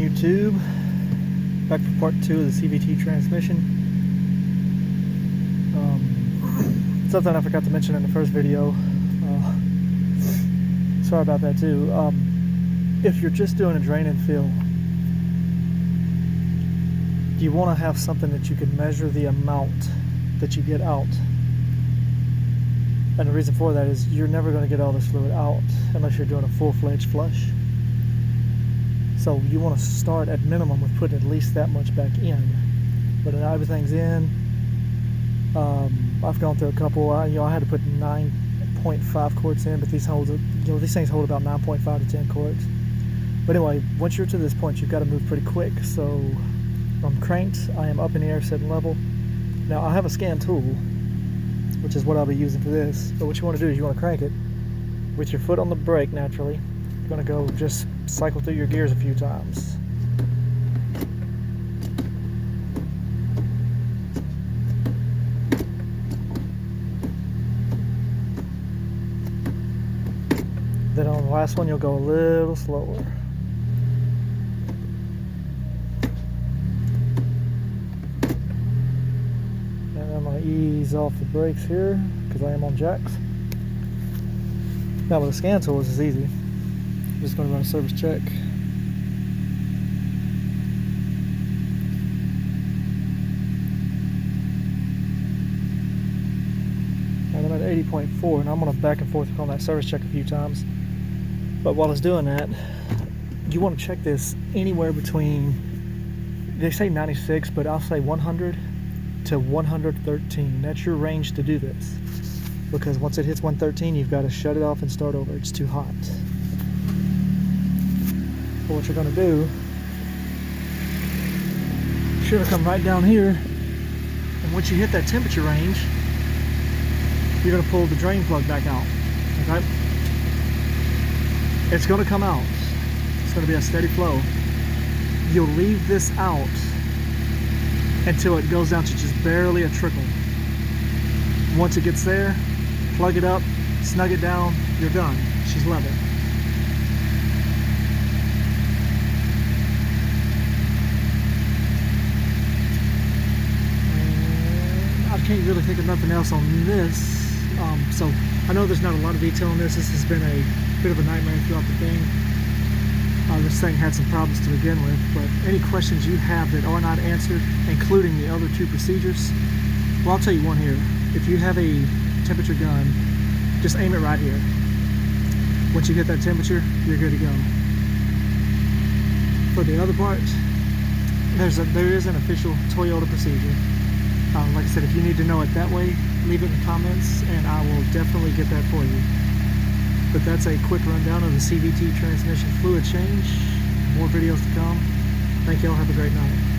YouTube. Back for part 2 of the CVT transmission. Something I forgot to mention in the first video. Sorry about that too. If you're just doing a drain and fill, you want to have something that you can measure the amount that you get out. And the reason for that is you're never going to get all this fluid out unless you're doing a full-fledged flush. So you want to start at minimum with putting at least that much back in. But now everything's in. I've gone through a couple. I had to put 9.5 quarts in, but these things hold about 9.5 to 10 quarts. But anyway, once you're to this point, you've got to move pretty quick. So I'm cranked. I am up in the air, setting level. Now I have a scan tool, which is what I'll be using for this. But what you want to do is you want to crank it with your foot on the brake naturally. You're going to go just cycle through your gears a few times. Then on the last one, you'll go a little slower. And I'm going to ease off the brakes here because I am on jacks. Now with the scan tools, it's easy. I'm just going to run a service check. And I'm at 80.4, and I'm going to back and forth on that service check a few times. But while it's doing that, you want to check this anywhere between, they say 96, but I'll say 100 to 113. That's your range to do this. Because once it hits 113, you've got to shut it off and start over. It's too hot. But what you're going to do, you're going to come right down here, and once you hit that temperature range, you're going to pull the drain plug back out. Okay? It's going to come out. It's going to be a steady flow. You'll leave this out until it goes down to just barely a trickle. Once it gets there, plug it up, snug it down, you're done. She's level. I can't really think of nothing else on this. So I know there's not a lot of detail on this. This has been a bit of a nightmare throughout the thing. This thing had some problems to begin with, but any questions you have that are not answered, including the other two procedures, well, I'll tell you one here. If you have a temperature gun, just aim it right here. Once you hit that temperature, you're good to go. For the other part, there is an official Toyota procedure. Like I said, if you need to know it that way, leave it in the comments and I will definitely get that for you. But that's a quick rundown of the CVT transmission fluid change. More videos to come. Thank y'all. Have a great night.